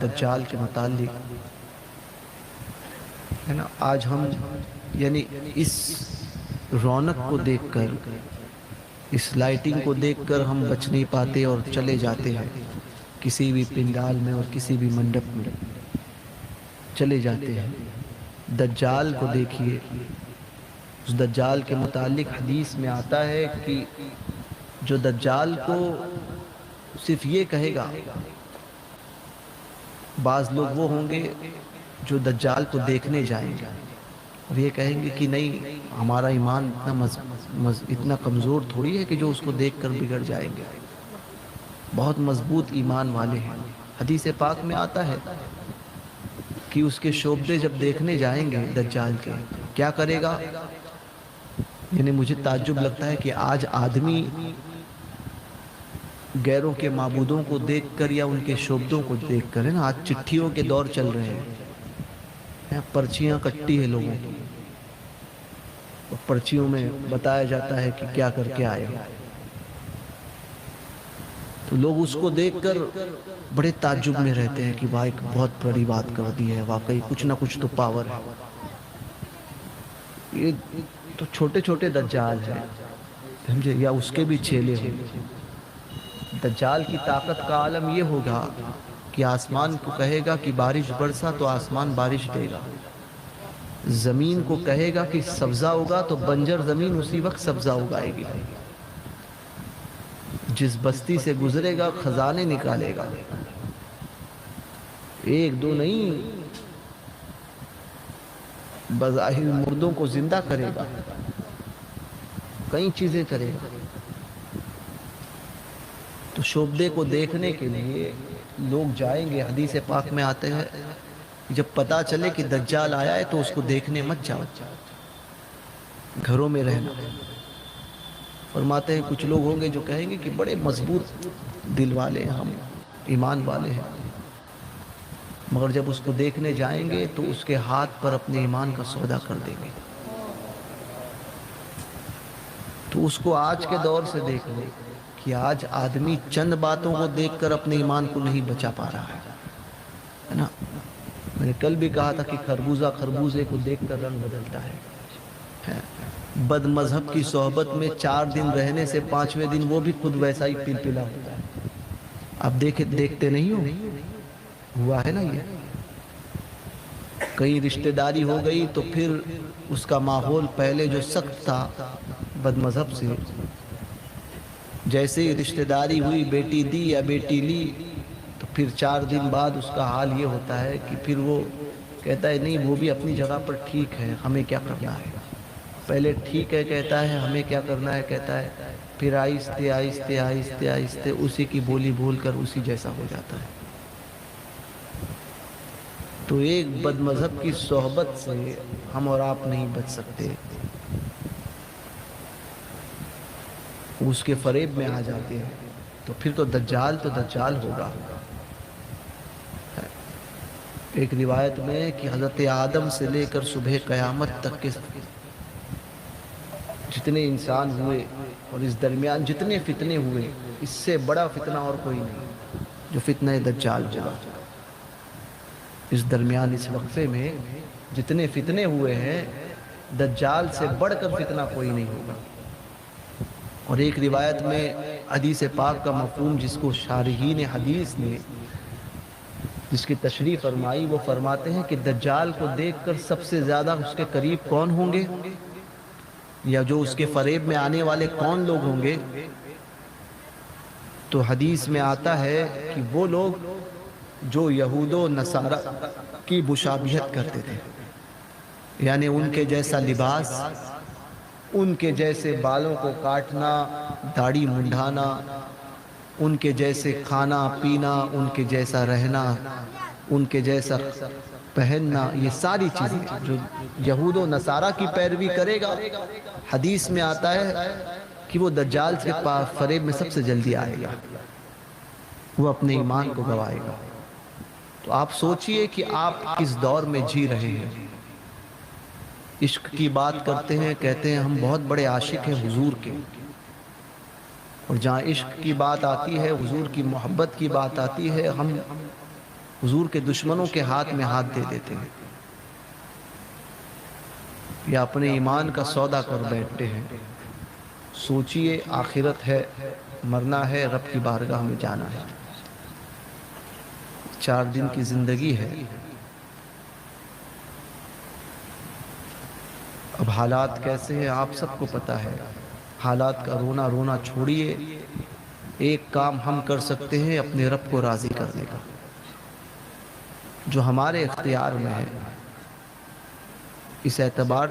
دجال کے متعلق، ہے نا، آج ہم یعنی اس رونق کو دیکھ کر، اس لائٹنگ کو دیکھ کر ہم بچ نہیں پاتے اور چلے جاتے ہیں کسی بھی پنڈال میں اور کسی بھی منڈپ میں چلے جاتے ہیں۔ دجال کو دیکھیے، اس دجال کے متعلق حدیث میں آتا ہے کہ جو دجال کو صرف یہ کہے گا، بعض لوگ وہ ہوں گے جو دجال کو دیکھنے جائیں گے اور یہ کہیں گے کہ نہیں، ہمارا ایمان اتنا کمزور تھوڑی ہے کہ جو اس کو دیکھ کر بگڑ جائیں گے، بہت مضبوط ایمان والے ہیں۔ حدیث پاک میں آتا ہے کہ اس کے شعبدے جب دیکھنے جائیں گے دجال کے، کیا کرے گا؟ یعنی مجھے تعجب لگتا ہے کہ آج آدمی غیروں کے معبودوں کو دیکھ کر یا ان کے شعبدوں کو دیکھ کر، ہے نا، آج چٹھیوں کے دور چل رہے ہیں، پرچیاں کٹتی ہے لوگوں کی، اور پرچیوں میں بتایا جاتا ہے کہ کیا کر کے آئے ہو، تو لوگ اس کو دیکھ کر بڑے تعجب میں رہتے ہیں کہ بھائی بہت بڑی بات کر دی ہے، واقعی کچھ نہ کچھ تو پاور ہے۔ یہ تو چھوٹے چھوٹے دجال ہیں، سمجھے، یا اس کے بھی چیلے ہوں۔ دجال کی طاقت کا عالم یہ ہوگا کہ آسمان کو کہے گا کہ بارش برسا تو آسمان بارش دے گا، زمین کو کہے گا کہ سبزہ ہوگا تو بنجر زمین اسی وقت سبزہ اگائے گی، جس بستی سے گزرے گا خزانے نکالے گا، ایک دو نہیں، بظاہر مردوں کو زندہ کرے گا، کئی چیزیں کرے گا۔ تو شعبدے کو دیکھنے کے لیے لوگ جائیں گے۔ حدیث پاک میں آتے ہیں جب پتا چلے کہ دجال آیا ہے تو اس کو دیکھنے مت جاؤ، گھروں میں رہنا۔ فرماتے ہیں کچھ لوگ ہوں گے جو کہیں گے کہ بڑے مضبوط دل والے ہیں، ہم ایمان والے ہیں، مگر جب اس کو دیکھنے جائیں گے تو اس کے ہاتھ پر اپنے ایمان کا سودا کر دیں گے۔ تو اس کو آج کے دور سے دیکھ لیں کہ آج آدمی چند باتوں کو دیکھ کر اپنے ایمان کو نہیں بچا پا رہا ہے نا۔ میں نے کل بھی کہا تھا کہ خربوزہ خربوزے کو دیکھ کر رنگ بدلتا ہے۔ بد مذہب کی صحبت میں 4 دن رہنے سے 5ویں دن وہ بھی خود ویسا ہی پلپلا ہوتا ہے۔ آپ دیکھتے نہیں ہو، ہوا ہے نا یہ، کہیں رشتہ داری ہو گئی تو پھر اس کا ماحول پہلے جو سخت تھا بد مذہب سے، جیسے ہی رشتہ داری ہوئی، بیٹی دی یا بیٹی لی، تو پھر 4 دن بعد اس کا حال یہ ہوتا ہے کہ پھر وہ کہتا ہے نہیں، وہ بھی اپنی جگہ پر ٹھیک ہے، ہمیں کیا کرنا ہے۔ پہلے ٹھیک ہے کہتا ہے، ہمیں کیا کرنا ہے کہتا ہے، پھر آہستہ آہستہ آہستہ آہستہ اسی کی بولی بول کر اسی جیسا ہو جاتا ہے۔ تو ایک بد مذہب کی صحبت سے ہم اور آپ نہیں بچ سکتے، اس کے فریب میں آ جاتے ہیں تو پھر تو دجال ہوگا۔ ایک روایت میں ہے کہ حضرت آدم سے لے کر صبح قیامت تک کے جتنے انسان ہوئے اور اس درمیان جتنے فتنے ہوئے، اس سے بڑا فتنہ اور کوئی نہیں جو فتنہ دجال ہوگا۔ اس درمیان اس وقفے میں جتنے فتنے ہوئے ہیں، دجال سے بڑھ کر فتنہ کوئی نہیں ہوگا۔ اور ایک روایت میں حدیث پاک کا مفہوم جس کو شارحین حدیث نے جس کی تشریح فرمائی، وہ فرماتے ہیں کہ دجال کو دیکھ کر سب سے زیادہ اس کے قریب کون ہوں گے، یا جو اس کے فریب میں آنے والے کون لوگ ہوں گے، تو حدیث میں آتا ہے کہ وہ لوگ جو یہود و نصارہ کی مشابہت کرتے تھے، یعنی ان کے جیسا لباس، ان کے جیسے بالوں کو کاٹنا، داڑھی منڈانا، ان کے جیسے کھانا پینا، ان کے جیسا رہنا، ان کے جیسا پہننا، یہ ساری چیزیں جو یہود و نصارہ کی پیروی کرے گا، حدیث میں آتا ہے کہ وہ دجال کے فریب میں سب سے جلدی آئے گا، وہ اپنے ایمان کو گوائے گا۔ تو آپ سوچئے کہ آپ کس دور میں جی رہے ہیں۔ عشق کی بات کرتے ہیں، کہتے ہیں ہم بہت بڑے عاشق ہیں حضور کے، اور جہاں عشق کی بات آتی ہے، حضور کی محبت کی بات آتی ہے، ہم حضور کے دشمنوں کے ہاتھ میں ہاتھ دے دیتے ہیں، یا اپنے ایمان کا سودا کر بیٹھتے ہیں۔ سوچئے آخرت ہے، مرنا ہے، رب کی بارگاہ میں جانا ہے، 4 دن کی زندگی ہے۔ اب حالات کیسے ہیں آپ سب کو پتہ ہے۔ حالات کا رونا رونا چھوڑیے، ایک کام ہم کر سکتے ہیں اپنے رب کو راضی کرنے کا، جو ہمارے اختیار میں ہے۔ اس اعتبار